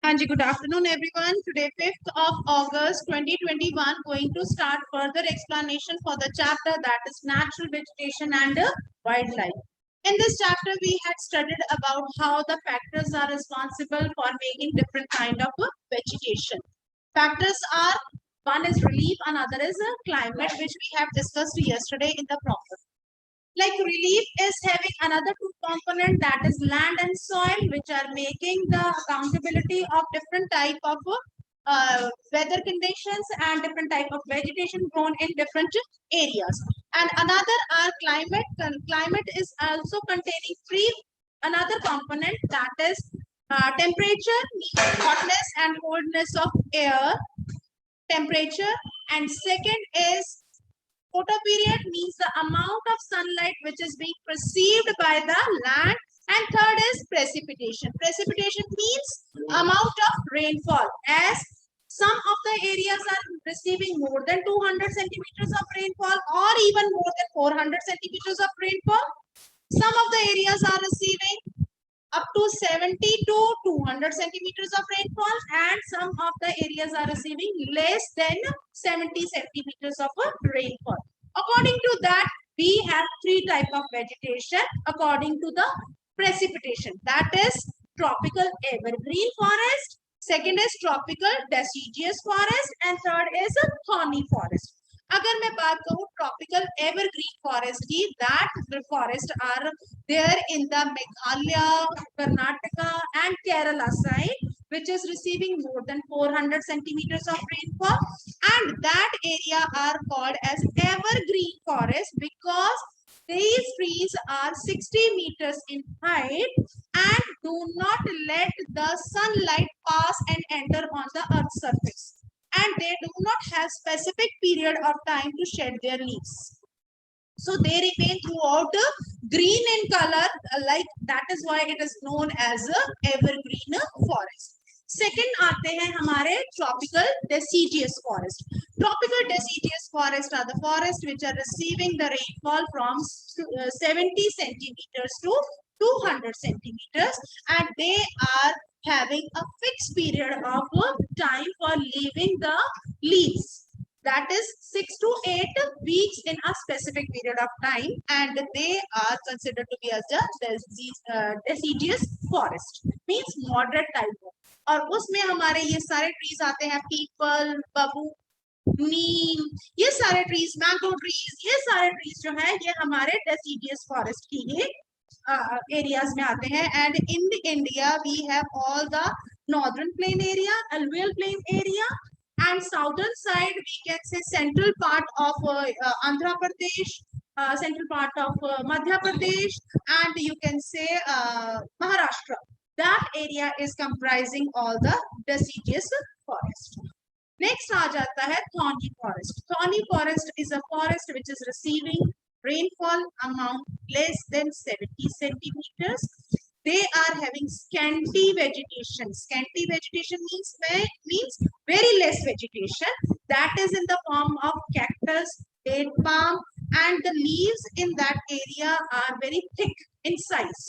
Hanji, good afternoon, everyone. Today, 5th of August 2021, going to start further explanation for the chapter that is natural vegetation and wildlife. In this chapter, we had studied about how the factors are responsible for making different kind of vegetation. Factors are, one is relief, another is climate, which we have discussed yesterday in the problem. Like relief is having another two component, that is land and soil, which are making the accountability of different type of weather conditions and different type of vegetation grown in different areas. And another are climate. Climate is also containing three another component, that is temperature, hotness and coldness of air, temperature, and second is photoperiod, means the amount of sunlight which is being perceived by the land, and third is precipitation. Precipitation means amount of rainfall, as some of the areas are receiving more than 200 centimeters of rainfall or even more than 400 centimeters of rainfall. Some of the areas are receiving up to 70 to 200 centimeters of rainfall, and some of the areas are receiving less than 70 centimeters of rainfall. According to that, we have three types of vegetation according to the precipitation, that is tropical evergreen forest, second is tropical deciduous forest, and third is a thorny forest. अगर मैं बात करूं tropical evergreen forest की, that forest are there in the Meghalaya, Karnataka and Kerala side, which is receiving more than 400 centimeters of rainfall, and that area are called as evergreen forest because these trees are 60 meters in height and do not let the sunlight pass and enter on the earth's surface, and they do not have specific period of time to shed their leaves. So they remain throughout green in color, like that is why it is known as a evergreen forest. Second आते हैं हमारे tropical deciduous forest. Tropical deciduous forest are the forest which are receiving the rainfall from 70 centimeters to 200 centimeters, and they are having a fixed period of time for leaving the leaves. That is 6 to 8 weeks in a specific period of time, and they are considered to be as a deciduous forest, means moderate type of. और उसमें हमारे ये सारे trees आते हैं, people, बबू, नीम, ये सारे ट्रीज, मैंगो ट्रीज, ये सारे ट्रीज जो है ये हमारे डेसिडियस फॉरेस्ट की ही एरियाज में आते हैं. And in India we have all the northern plain area, alluvial plain area, and southern side we can say central part of Andhra Pradesh, central part of Madhya Pradesh, and you can say Maharashtra. That area is comprising all the deciduous forest. Next आ जाता है thorny forest. Thorny forest is a forest which is receiving rainfall amount less than 70 centimeters. They are having scanty vegetation. Scanty vegetation means very less vegetation. That is in the form of cactus, date palm, and the leaves in that area are very thick in size,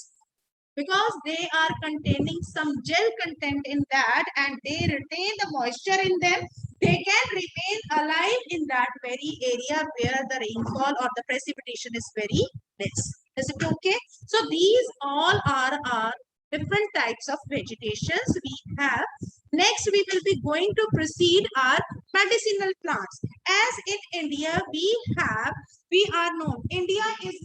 because they are containing some gel content in that and they retain the moisture in them. They can remain alive in that very area where the rainfall or the precipitation is very less. Is it okay? So these all are different types of vegetations we have. Next we will be going to proceed our medicinal plants. As in India we are known, India is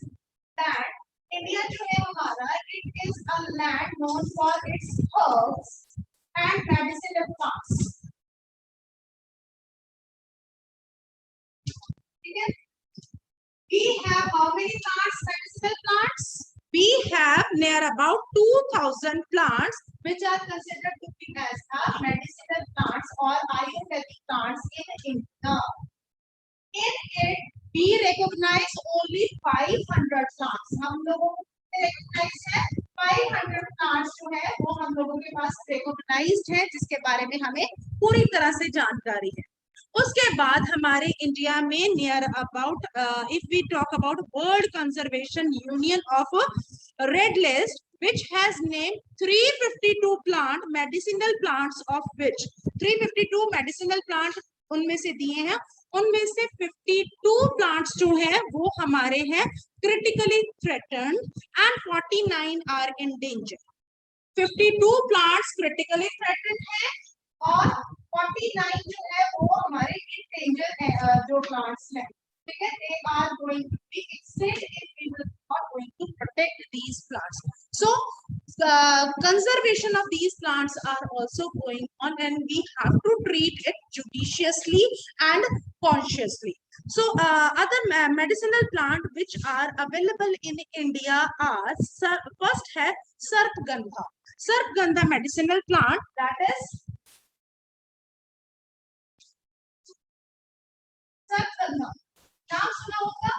that India जो है हमारा, it is a land known for its herbs and medicinal plants. Okay. We have how many plants, medicinal plants? We have near about 2,000 plants which are considered to be as medicinal plants or Ayurvedic plants in India. In it, we recognize only 500 plants. हम लोगों को recognize है 500 plants जो है वो हम लोगों के पास recognized है, जिसके बारे में हमें पूरी तरह से जानकारी है. उसके बाद हमारे इंडिया में near about if we talk about world conservation union of red list which has named 352 plant medicinal plants, of which 352 medicinal plant उनमें से दिए हैं, उनमें से 52 प्लांट्स जो है वो हमारे हैं critically threatened and 49 are in danger. 52 plants critically threatened है और 49 जो है वो हमारे इन डेंजर है, जो प्लांट्स हैं, ठीक है, they are going to be extinct if we will not going to protect these plants. So conservation of these plants are also going on, and we have to treat it judiciously and consciously. So other medicinal plant which are available in India are, first है सर्पगंधा. सर्पगंधा medicinal plant, that is सर्पगंधा, नाम सुना होगा.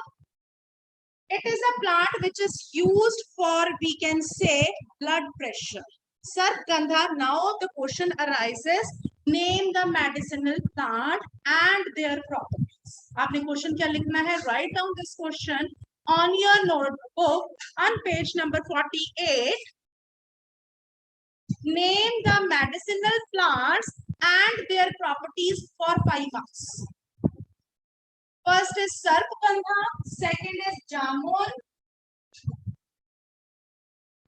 It is a plant which is used for, we can say, blood pressure. Sarpgandha. Now the question arises, name the medicinal plant and their properties. आपने question क्या लिखना है? Write down this question on your notebook on page number 48. Name the medicinal plants and their properties for 5 marks. First is Sarpgandha, second is Jamun,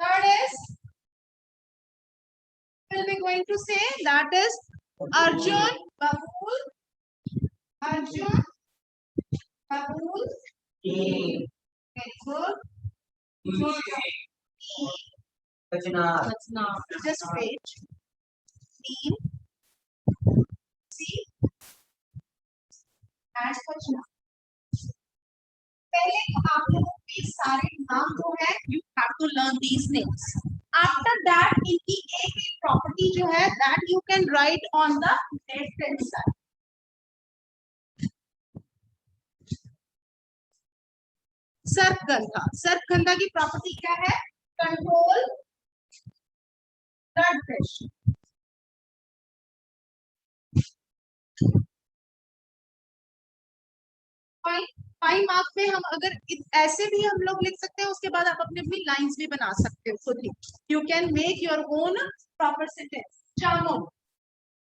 third is, we'll be going to say, that is Arjun, Babul, Arjun, Babul, very good. Just wait. Neem, see, and Kachna. पहले आप लोगों के सारे नाम जो है, you have to learn these names. After that, इनकी एक प्रॉपर्टी जो है, that you can write on the left hand side. सर्पगंधा. सर्पगंधा की प्रॉपर्टी क्या है? Control blood pressure. Five marks में हम अगर ऐसे भी हम लोग लिख सकते हैं, उसके बाद आप अपनी अपनी लाइंस भी बना सकते हो खुद ही. You can make your own proper sentence. Jamun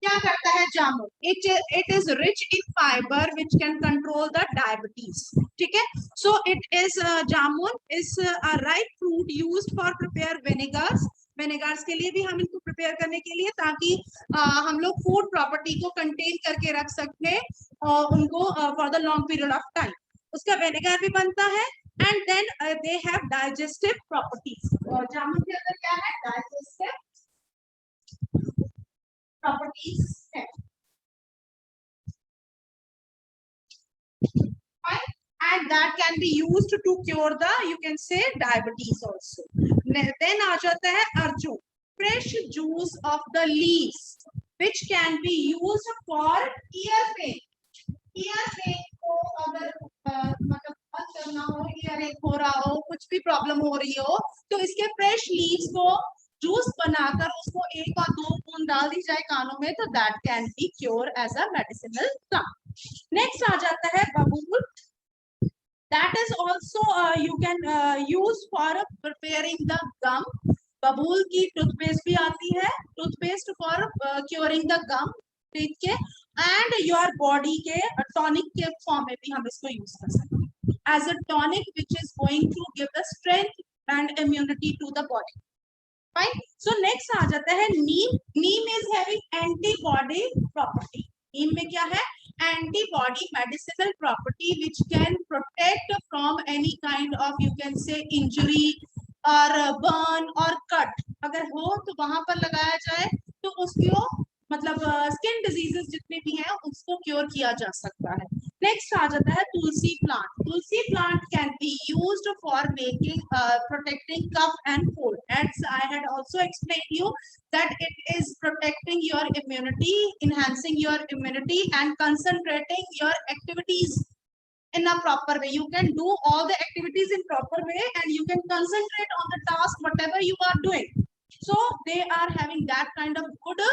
क्या करता है? Jamun, it is rich in fibre which can control the diabetes. ठीक है, so it is, jamun is a right fruit used for prepare vinegars. Vinegars के लिए भी हम इनको प्रिपेयर करने के लिए, ताकि हम लोग फूड प्रॉपर्टी को कंटेन करके रख सकते उनको for the long period of time. उसका विनेगर भी बनता है. And then they have digestive properties. और जामुन के अंदर क्या है? डाइजेस्टिव प्रॉपर्टीज है. And that can be used to cure the, you can say, diabetes also. Then आ जाता है Arjun. Fresh juice of the leaves which can be used for ear pain. Ear pain को अगर मतलब बंद करना हो, ear ache हो रहा हो, कुछ भी प्रॉब्लम हो रही हो, तो इसके फ्रेश लीव्स को जूस बनाकर उसको 1 और 2 बूंद डाल दी जाए कानों में, तो that can be cure as a medicinal plant. Next आ जाता है बबूल. That is also you can use for preparing the gum. बबूल की टूथपेस्ट भी आती है, toothpaste for curing the gum, ठीक है. एंड योर बॉडी के टॉनिक के फॉर्म में भी हम इसको यूज कर सकते हैं as a tonic which is going to give the strength and immunity to the body. Fine. So next आ जाता है नीम. Neem is having antibody property. नीम में क्या है? Antibody medicinal property which can protect from any kind of, you can say, injury or burn or cut. अगर हो तो वहां पर लगाया जाए तो उसको मतलब स्किन डिजीजेस जितने भी हैं उसको क्योर किया जा सकता है. नेक्स्ट आ जाता है तुलसी plant. Tulsi plant can be used for making protecting cough and cold. As I had also explain you that it is protecting your immunity, enhancing your immunity and concentrating your activities in a proper way. You can do all the activities in proper way and you can concentrate on the task whatever you are doing. So they are having that kind of good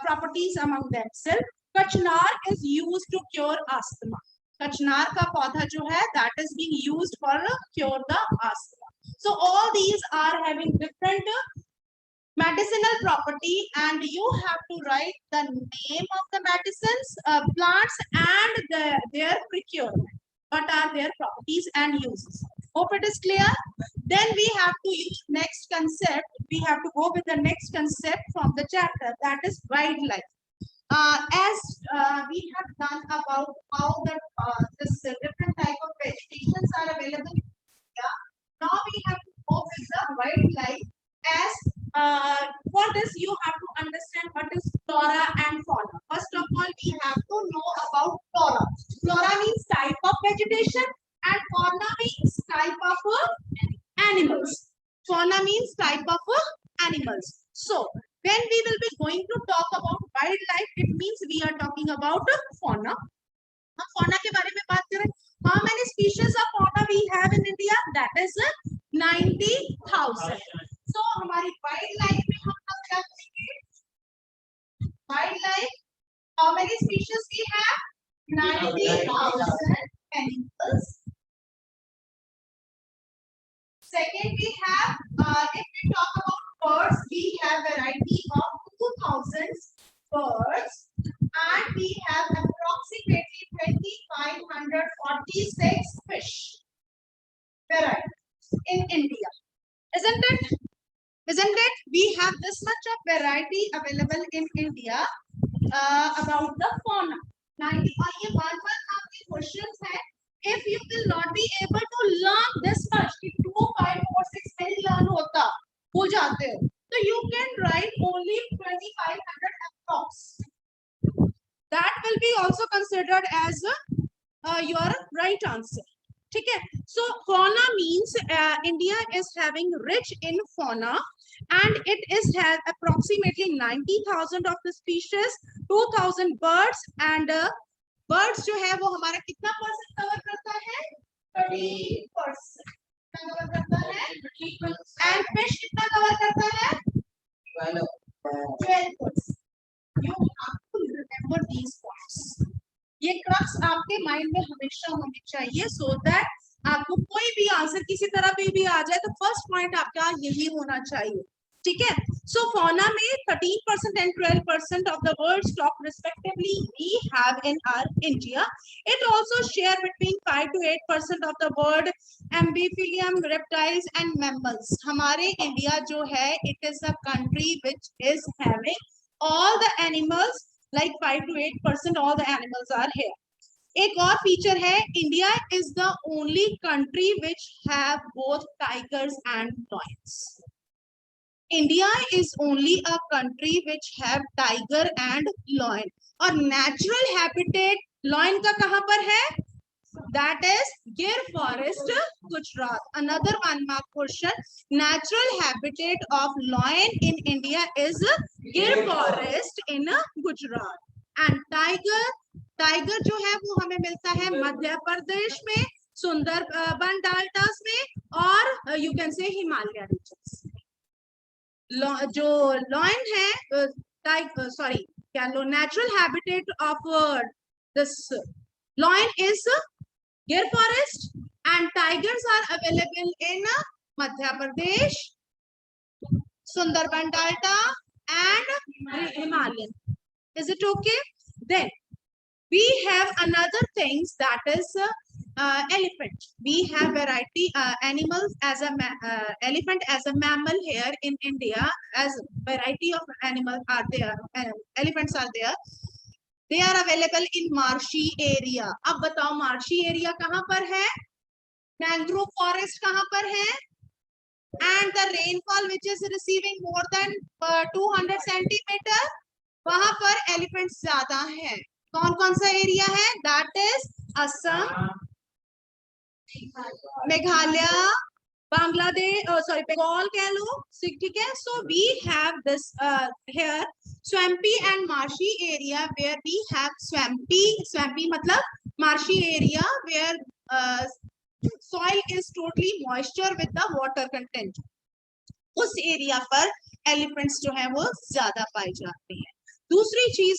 properties among themselves. Kachnar is used to cure asthma. Kachnar का पौधा जो है that is being used for cure the asthma. So all these are having different medicinal property, and you have to write the name of the medicines, plants, and their procurement. What are their properties and uses? Hope it is clear. Then we have to use next concept. We have to go with the next concept from the chapter, that is wildlife. As we have done about how this different type of vegetations are available in India, now we have to go with the wildlife. As for this, you have to understand what is flora and fauna. First of all, we have to know about flora. Flora means type of vegetation, and fauna means type of animals. Fauna means type of animals. So when we will be going to talk about wildlife, it means we are talking about fauna. हम fauna के बारे में बात करें. How many species of fauna we have in India? That is 90,000. So हमारी wildlife में हम लोग क्या करेंगे? Wildlife, how many species we have? 90,000 animals. Second, we have, if we talk about birds, we have variety of 2,000 birds, and we have approximately 2,546 fish varieties in India. Isn't it? Isn't it? We have this much of variety available in India about the fauna. 90. और ये बार-बार आपके questions हैं. If you will not be able to learn this much, कि 2, 5, 4, 6 नहीं learn होता, हो जाते हो, so you can write only 2,500 approx. That will be also considered as your right answer. ठीक है? So fauna means India is having rich in fauna, and it is have approximately 90,000 of the species, 2,000 birds, and birds जो है वो हमारा कितना percent cover करता है? 30% cover करता है, and fish कितना कवर करता है? 12%. You have to remember these points. ये क्रक्स आपके माइंड में हमेशा होनी चाहिए, सो दैट आपको कोई भी आंसर किसी तरह पे भी आ जाए तो फर्स्ट पॉइंट आपका यही होना चाहिए. ठीक है? सो fauna में 13% and 12% of the birds stock respectively we have in our India. It also share between 5 to 8% of the bird, amphibian, reptiles and mammals. हमारे इंडिया जो है, it is a country which is having all the animals, like 5 to 8% all the animals are here. एक और feature है, India is the only country which have both tigers and lions. India is only a country which have tiger and lion. और natural habitat lion का कहाँ पर है? That is Gir Forest, Gujarat. Another 1 mark question. Natural habitat of lion in India is Gir Forest in Gujarat. And tiger जो है वो हमें मिलता है मध्य प्रदेश में, सुंदरबन डेल्टास में, और you can say Himalaya regions. जो lion है, natural habitat of this lion is Gir Forest, and tigers are available in Madhya Pradesh, Sundarban Delta, and Himalayan. Is it okay? Then we have another things, that is elephant. We have variety animals as a elephant as a mammal here in India. As variety of animals are there, elephants are there. They are available in marshy area. अब बताओ marshy area कहाँ पर है? Mangrove forest कहाँ पर है? And the rainfall which is receiving more than 200 centimeter, वहाँ पर elephants ज़्यादा हैं. कौन कौन सा एरिया है? That is असम, मेघालय, बांग्लादेश, बंगाल कह लो, ठीक है? So we have this here swampy and marshy area where we have swampy मतलब marshy area where soil is totally moisture with the water content. उस एरिया पर एलिफेंट्स जो है वो ज्यादा पाए जाते हैं. दूसरी चीज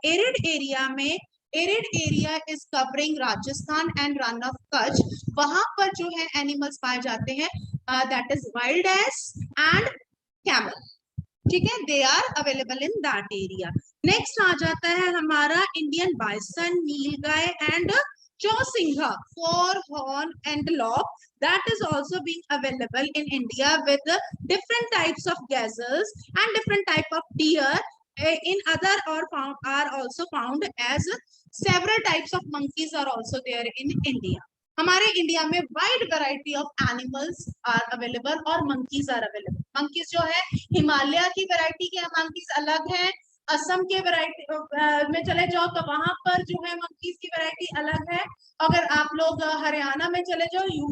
एरिड एरिया में, arid area is covering Rajasthan and run of Kutch, वहां पर जो है एनिमल्स पाए जाते हैं. that is wild ass and camel. ठीक है, they are available in that area. Next आ जाता है हमारा Indian bison, nilgai and chousingha, four horn antelope, that is also being available in India with different types of gazelles and different type of deer. In other are also found as several types of monkeys are also there in India. हमारे India में wide variety of animals are available और monkeys are available. Monkeys जो है हिमालय की variety के monkeys अलग है, असम के वैरायटी में चले जाओ तो वहां पर जो है मंकीज की वैरायटी अलग है. अगर आप लोग हरियाणा में चले जाओ, you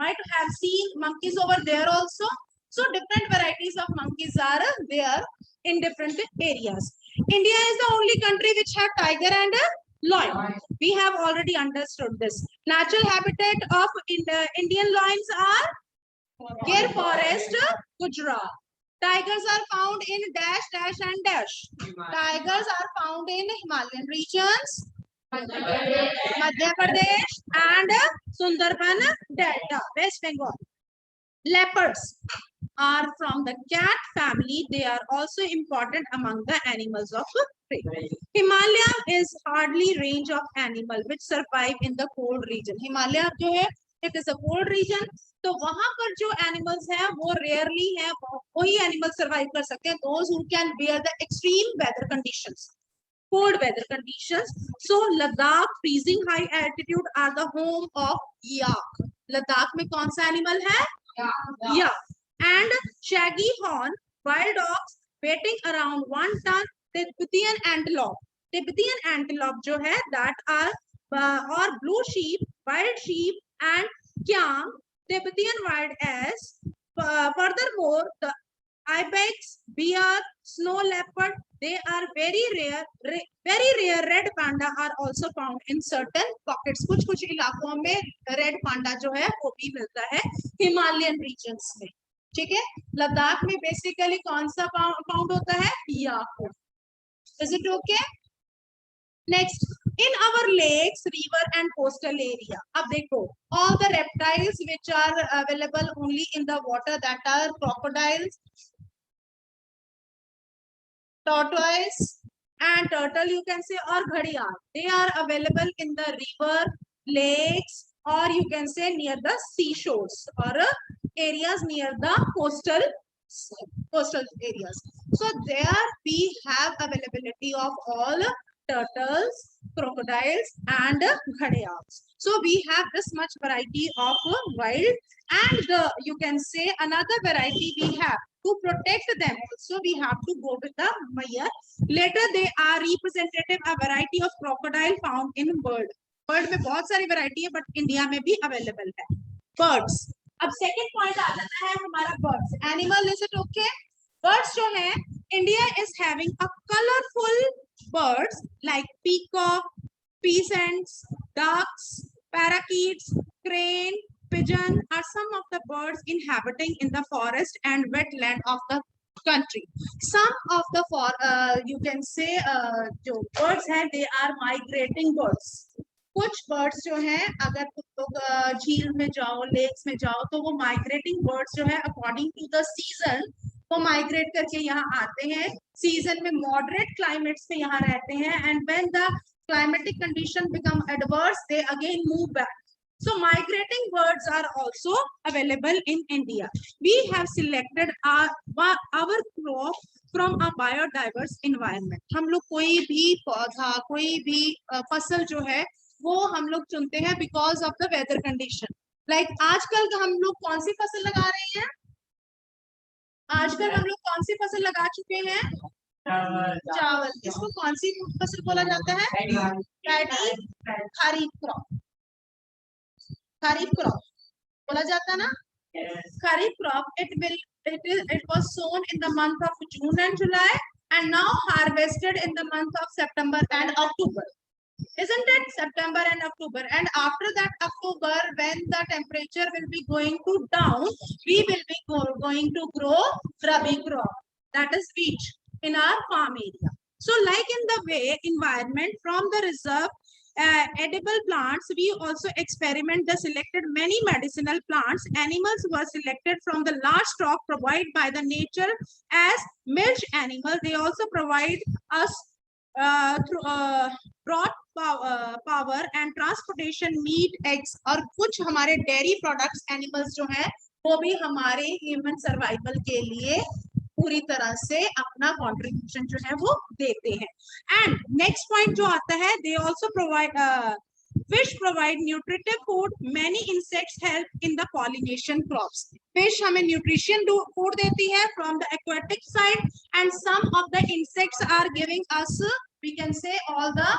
might have seen monkeys over there also. So different varieties of monkeys are there in different areas. India is the only country which have tiger and lion. We have already understood this. Natural habitat of Indian lions are Gir Forest, Gujarat. Tigers are found in dash, dash and dash. Tigers are found in Himalayan regions, Madhya Pradesh and Sundarban Delta, West Bengal. Leopards are from the cat family. They are also important among the animals of prey. Himalaya is hardly range of animal which survive in the cold region. Himalaya जो है, it is a cold region. तो वहां पर जो animals हैं वो rarely है, वही animals survive कर सकते हैं. Those who can bear the extreme weather conditions, cold weather conditions. So Ladakh freezing high altitude are the home of yak. Ladakh में कौन सा animal है? Yeah. And shaggy horn wild dogs weighing around 1 ton. Tibetan antelope. Tibetan antelope जो है that are or blue sheep, wild sheep and kyam. Tibetan wild ass. Furthermore, the ibex, bear, snow leopard, they are very rare. Very rare red panda are also found in certain pockets. कुछ कुछ इलाकों में red panda जो है वो भी मिलता है Himalayan regions में. ठीक है, लद्दाख में बेसिकली कौन सा फाउंड होता है? याक. Is it okay? Next, in our lakes, river and coastal area. अब देखो, all the reptiles which are available only in the water, that are crocodiles, tortoise and turtle, you can say, or ghadial. They are available in the river, lakes, or you can say near the seashores or areas near the coastal areas. So there we have availability of all turtles, crocodiles and ghadials. So we have this much variety of wild, and you can say another variety we have. To protect them also we have to go with the Mayar. Later they are representative a variety of crocodile found in bird. Bird में बहुत सारी variety है, but India में भी available है. Birds. अब second point आ जाता है हमारा birds. Animal, is it okay? Birds जो है, India is having a colorful birds like peacock, pheasants, ducks, parakeets, crane, pigeon are some of the birds inhabiting in the forest and wetland of the country. Some of the you can say जो birds हैं, they are migrating birds. कुछ birds जो हैं, अगर तुम लोग झील में जाओ, lakes में जाओ, तो वो migrating birds जो है according to the season वो migrate करके यहाँ आते हैं. Season में moderate climates में यहाँ रहते हैं, and when the climatic condition become adverse, they again move back. So migrating birds are also available in India. We have selected our crop from a biodiverse environment. हम लोग कोई भी पौधा, कोई भी फसल जो है वो हम लोग चुनते हैं because of the weather condition. Like आजकल हम लोग कौन सी फसल लगा रहे हैं? आजकल हम लोग कौन सी फसल लगा चुके हैं? चावल. इसको कौन सी फसल बोला जाता है? खरीफ क्रॉप. खरीफ क्रॉप बोला जाता ना? खरीफ crop. It was sown in the month of June and July and now harvested in the month of September and October. Isn't it? September and October. And after that October, when the temperature will be going to down, we will be going to grow rabi crop, that is wheat, in our farm area. So like in the way environment from the reserve edible plants, we also experiment the selected many medicinal plants. Animals were selected from the large stock provided by the nature as milch animal. They also provide us through broad power and transportation, meat, eggs और कुछ हमारे dairy products animals जो है वो भी हमारे human survival के लिए पूरी तरह से अपना कंट्रीब्यूशन जो है वो देते हैं. एंड नेक्स्ट पॉइंट जो आता है, they also provide fish provide nutritive food. Many insects help in the pollination crops. Fish हमें न्यूट्रिशन फूड देती है from the aquatic side and some of the insects are giving us, we can say all the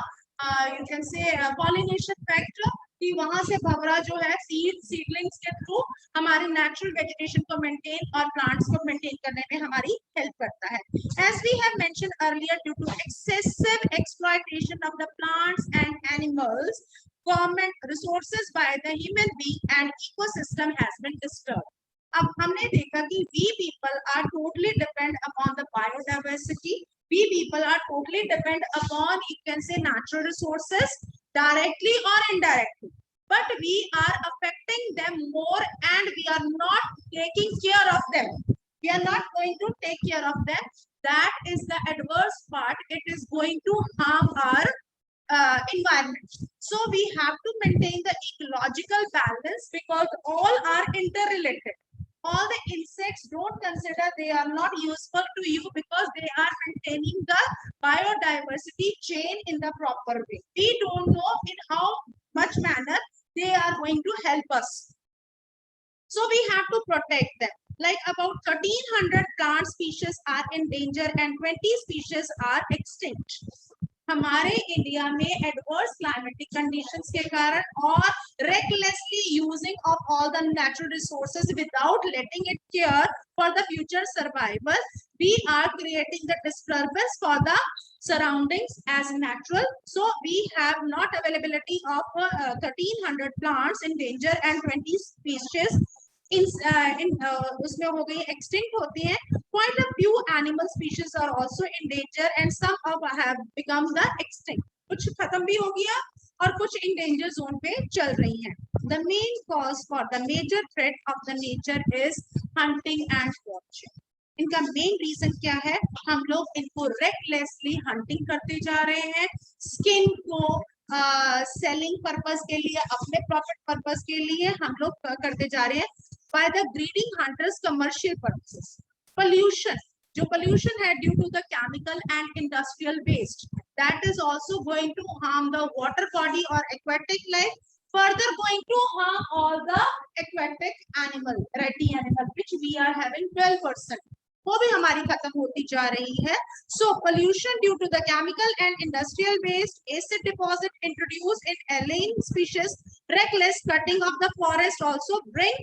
you can say pollination factor, कि वहां से भवरा जो है seedlings के through हमारे नेचुरल वेजिटेशन को मेंटेन और प्लांट्स को मेंटेन करने में हमारी हेल्प करता है. As we have mention earlier, due to excessive exploitation of the plants and animals, government resources by the human being and ecosystem has been disturbed. अब हमने देखा कि we people are totally depend upon the biodiversity. We people are totally depend upon, you can say, natural resources directly or indirectly, but we are affecting them more and we are not taking care of them. We are not going to take care of them. That is the adverse part. It is going to harm our environment. So we have to maintain the ecological balance because all are interrelated. All the insects, don't consider they are not useful to you because they are maintaining the biodiversity chain in the proper way. We don't know in how much manner they are going to help us. So we have to protect them. Like about 1300 plant species are in danger and 20 species are extinct. हमारे India में adverse climatic conditions के कारण और recklessly using of all the natural resources without letting it care for the future survival, we are creating the disturbance for the surroundings as natural. So we have not availability of 1300 plants in danger and 20 species उसमें हो गई extinct होती हैं. Quite a few animal species are also in danger and some of have become the extinct. कुछ खत्म भी हो गया और कुछ in danger zone पे चल रही हैं. The main cause for the major threat of the nature is hunting and poaching. इनका मेन रीजन क्या है? हम लोग इनको रेकलेसली हंटिंग करते जा रहे हैं, स्किन को सेलिंग पर्पस के लिए, अपने प्रॉफिट पर्पस के लिए हम लोग करते जा रहे हैं. By the breeding hunters commercial purposes. Pollution, जो pollution है due to the chemical and industrial waste, that is also going to harm the water body or aquatic life, further going to harm all the aquatic animal, ratty animal, which we are having 12%. वो भी हमारी खत्म होती जा रही है. So pollution due to the chemical and industrial waste, acid deposit introduced in alien species, reckless cutting of the forest also bring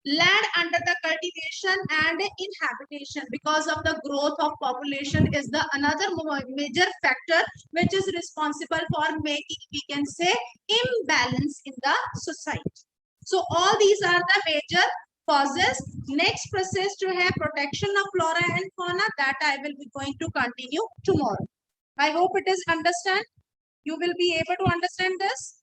land under the cultivation and inhabitation. Because of the growth of population is the another major factor which is responsible for making, we can say, imbalance in the society. So all these are the major causes. Next process to have protection of flora and fauna, that I will be going to continue tomorrow. I hope it is understand. You will be able to understand this.